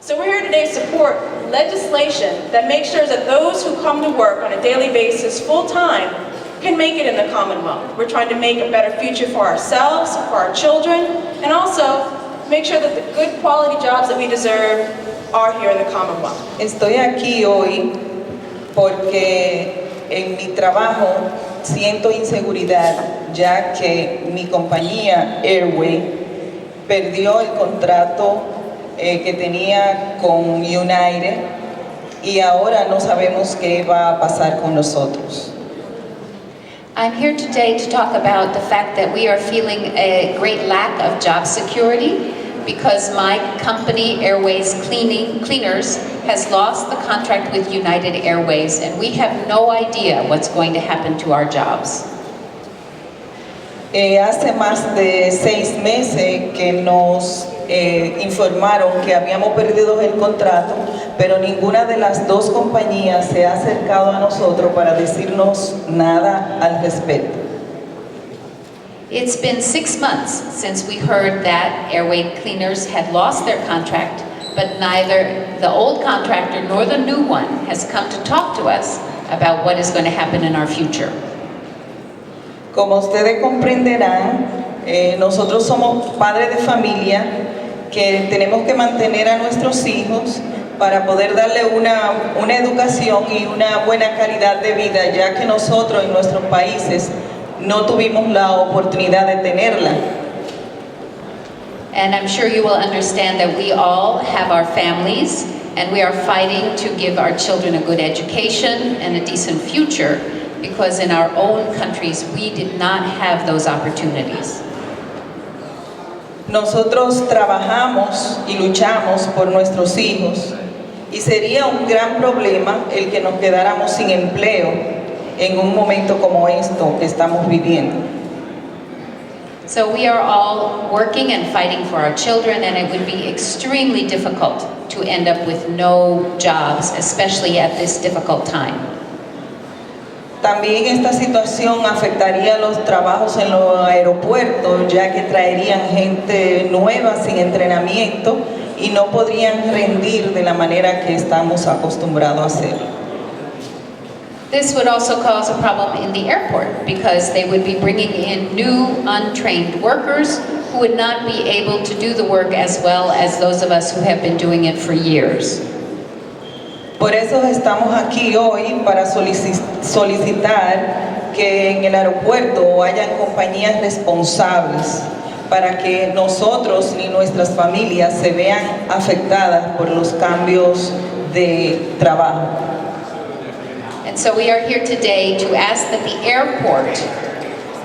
So we're here today to support legislation that makes sure that those who come to work on a daily basis full-time can make it in the Commonwealth. We're trying to make a better future for ourselves, for our children, and also make sure that the good quality jobs that we deserve are here in the Commonwealth. Estoy aquí hoy porque en mi trabajo siento inseguridad, ya que mi compañía Airway perdió el contrato que tenía con United y ahora no sabemos qué va a pasar con nosotros. I'm here today to talk about the fact that we are feeling a great lack of job security because my company, Airways Cleaners, has lost the contract with United Airways, and we have no idea what's going to happen to our jobs. Hace más de 6 meses que nos informaron que habíamos perdido el contrato, pero ninguna de las dos compañías se ha acercado a nosotros para decirnos nada al respecto. It's been 6 months since we heard that Airway Cleaners had lost their contract, but neither the old contractor nor the new one has come to talk to us about what is going to happen in our future. Como ustedes comprenderán, nosotros somos padres de familia que tenemos que mantener a nuestros hijos para poder darle una educación y una buena calidad de vida, ya que nosotros en nuestros países no tuvimos la oportunidad de tenerla. And I'm sure you will understand that we all have our families and we are fighting to give our children a good education and a decent future because in our own countries we did not have those opportunities. Nosotros trabajamos y luchamos por nuestros hijos y sería un gran problema el que nos quedáramos sin empleo en un momento como esto que estamos viviendo. So we are all working and fighting for our children, and it would be extremely difficult to end up with no jobs, especially at this difficult time. También esta situación afectaría los trabajos en los aeropuertos, ya que traerían gente nueva sin entrenamiento y no podrían rendir de la manera que estamos acostumbrados a hacerlo. This would also cause a problem in the airport because they would be bringing in new untrained workers who would not be able to do the work as well as those of us who have been doing it for years. Por eso estamos aquí hoy para solicitar que en el aeropuerto hayan compañías responsables para que nosotros ni nuestras familias se vean afectadas por los cambios de trabajo. And so we are here today to ask that the airport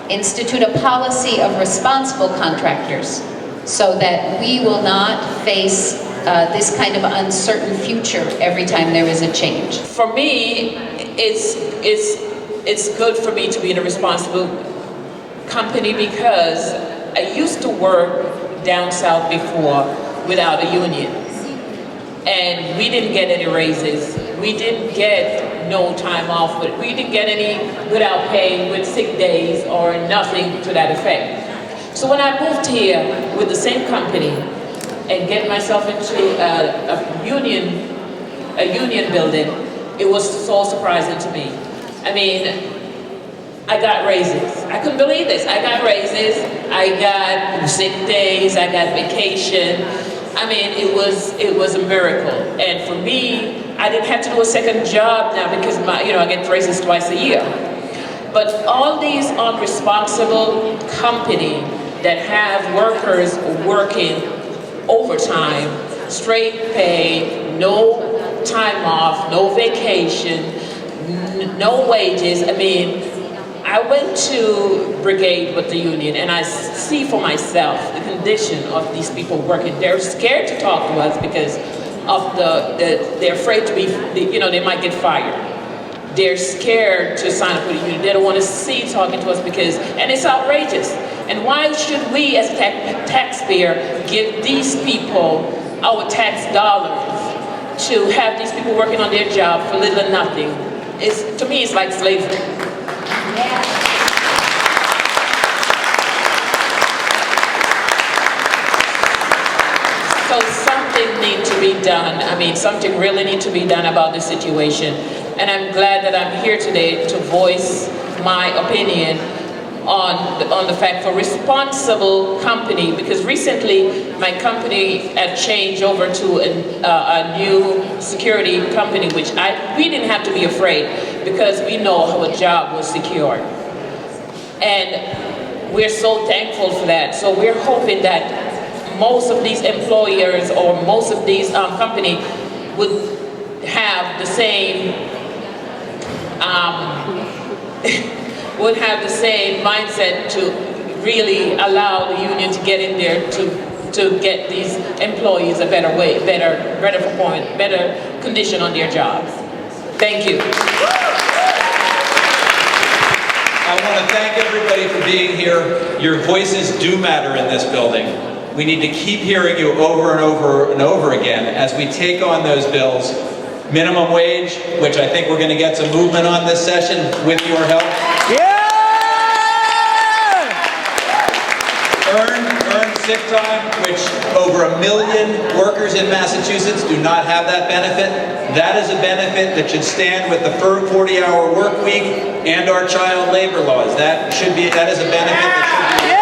institute a policy of responsible contractors so that we will not face this kind of uncertain future every time there is a change. For me, it's good for me to be in a responsible company because I used to work down south before without a union. And we didn't get any raises. We didn't get no time off. We didn't get any without pay with sick days or nothing to that effect. So when I moved here with the same company and get myself into a union building, it was so surprising to me. I mean, I got raises. I couldn't believe this. I got raises. I got sick days. I got vacation. I mean, it was a miracle. And for me, I didn't have to do a second job now because I get raises twice a year. But all these unresponsible companies that have workers working overtime, straight pay, no time off, no vacation, no wages. I mean, I went to Brigade with the union and I see for myself the condition of these people working. They're scared to talk to us because of they're afraid to be, they might get fired. They're scared to sign up with a union. They don't want to see talking to us and it's outrageous. And why should we as a taxpayer give these people our tax dollars to have these people working on their job for little or nothing? To me, it's like slavery. So something needs to be done. I mean, something really needs to be done about this situation. And I'm glad that I'm here today to voice my opinion on the fact for responsible company, because recently my company had changed over to a new security company, which we didn't have to be afraid because we know how a job was secured. And we're so thankful for that. So we're hoping that most of these employers or most of these companies would have the same would have the same mindset to really allow the union to get in there to get these employees a better way, better performance, better condition on their jobs. Thank you. I want to thank everybody for being here. Your voices do matter in this building. We need to keep hearing you over and over and over again as we take on those bills. Minimum wage, which I think we're going to get some movement on this session with your help. Yeah! Earned sick time, which over 1 million workers in Massachusetts do not have that benefit. That is a benefit that should stand with the 40-hour work week and our child labor laws. That is a benefit that should be.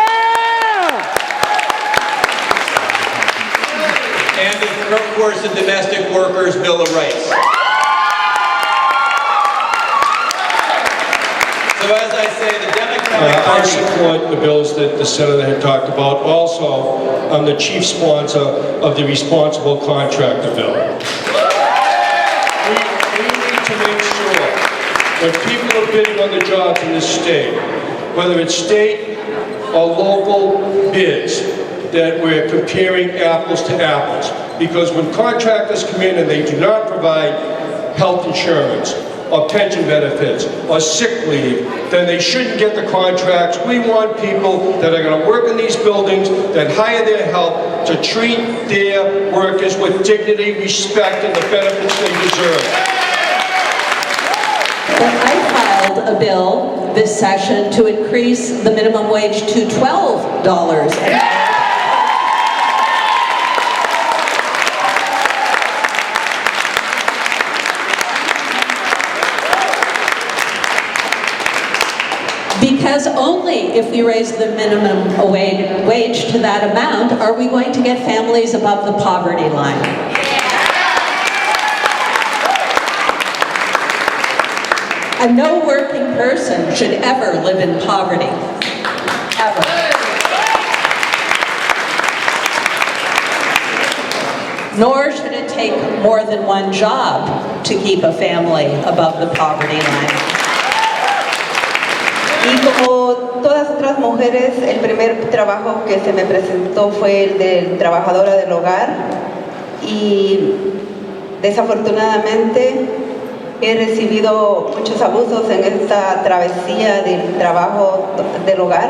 And of course, the Domestic Workers Bill of Rights. So as I say, the Democratic I Party... support the bills that the Senator had talked about. Also, I'm the chief sponsor of the Responsible Contractor Bill. We need to make sure when people are bidding on the jobs in this state, whether it's state or local bids, that we're comparing apples to apples. Because when contractors come in and they do not provide health insurance or pension benefits or sick leave, then they shouldn't get the contracts. We want people that are going to work in these buildings, that hire their help to treat their workers with dignity, respect, and the benefits they deserve. I filed a bill this session to increase the minimum wage to $12 an hour. Because only if we raise the minimum wage to that amount are we going to get families above the poverty line. And no working person should ever live in poverty. Ever. Nor should it take more than one job to keep a family above the poverty line. Y como todas otras mujeres, el primer trabajo que se me presentó fue el de trabajadora del hogar y desafortunadamente he recibido muchos abusos en esta travesía del trabajo del hogar.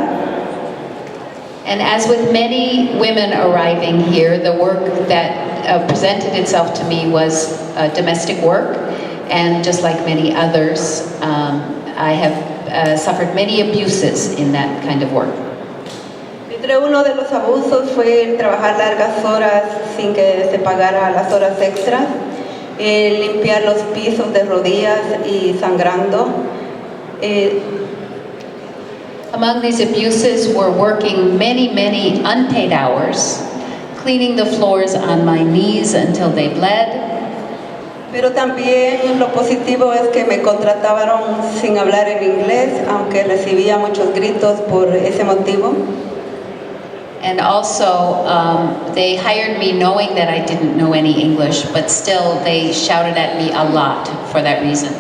And as with many women arriving here, the work that presented itself to me was domestic work, and just like many others, I have suffered many abuses in that kind of work. Entre uno de los abusos fue el trabajar largas horas sin que se pagara las horas extras, el limpiar los pisos de rodillas y sangrando. Among these abuses were working many unpaid hours, cleaning the floors on my knees until they bled. Pero también lo positivo es que me contrataron sin hablar en inglés, aunque recibía muchos gritos por ese motivo. And also, they hired me knowing that I didn't know any English, but still they shouted at me a lot for that reason.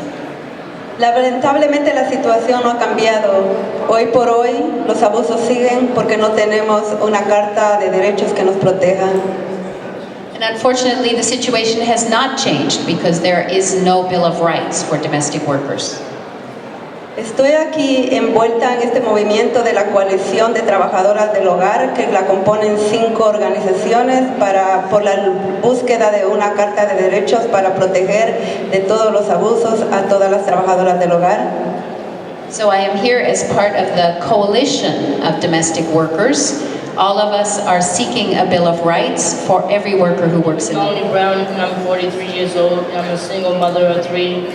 Lamentablemente la situación no ha cambiado. Hoy por hoy los abusos siguen porque no tenemos una carta de derechos que nos proteja. And unfortunately, the situation has not changed because there is no Bill of Rights for domestic workers. Estoy aquí envuelta en este movimiento de la coalición de trabajadoras del hogar, que la componen 5 organizaciones por la búsqueda de una carta de derechos para proteger de todos los abusos a todas las trabajadoras del hogar. So I am here as part of the coalition of domestic workers, All of us are seeking a Bill of Rights for every worker who works in the Tony Brown, I'm 43 years old. I'm a single mother of 3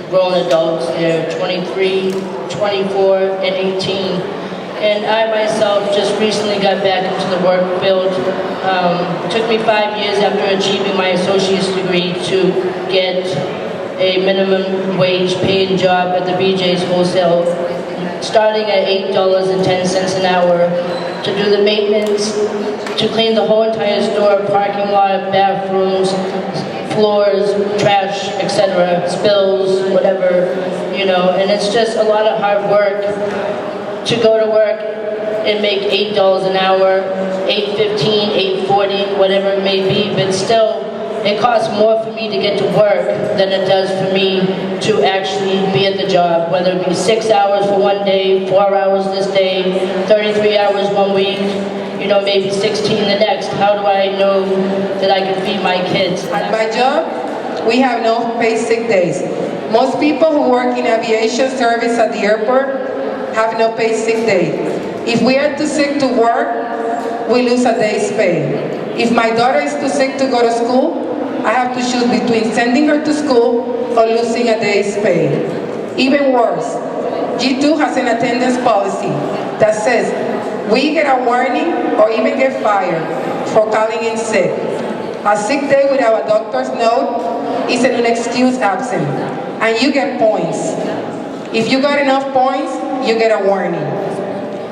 grown adults. They're 23, 24, and 18. And I myself just recently got back into the work field. It took me 5 years after achieving my associate's degree to get a minimum wage paying job at the BJ's Wholesale, starting at $8.10 an hour, to do the maintenance, to clean the whole entire store, parking lot, bathrooms, floors, trash, etc., spills, whatever, you know, and it's just a lot of hard work to go to work and make $8 an hour, $8.15, $8.40, whatever it may be, but still, it costs more for me to get to work than it does for me to actually be at the job, whether it be 6 hours for one day, 4 hours this day, 33 hours one week, you know, maybe 16 the next. How do I know that I can feed my kids? At my job, we have no paid sick days. Most people who work in aviation service at the airport have no paid sick day. If we are too sick to work, we lose a day's pay. If my daughter is too sick to go to school, I have to choose between sending her to school or losing a day's pay. Even worse, G2 has an attendance policy that says we get a warning or even get fired for calling in sick. A sick day without a doctor's note is an excused absence, and you get points. If you got enough points, you get a warning.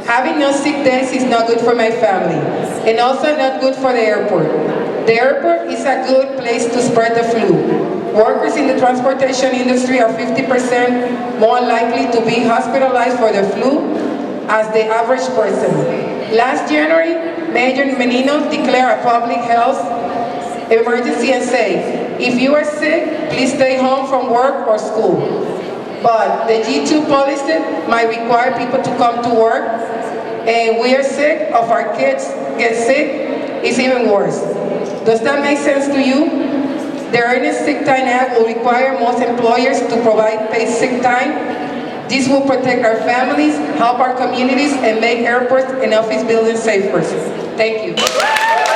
Having no sick days is not good for my family, and also not good for the airport. The airport is a good place to spread the flu. Workers in the transportation industry are 50% more likely to be hospitalized for the flu as the average person. Last January, Mayor Menino declared a public health emergency and said, if you are sick, please stay home from work or school. But the G2 policy might require people to come to work, and we are sick, of our kids get sick, it's even worse. Does that make sense to you? The Earned Sick Time Act will require most employers to provide paid sick time. This will protect our families, help our communities, and make airports and office buildings safer. Thank you.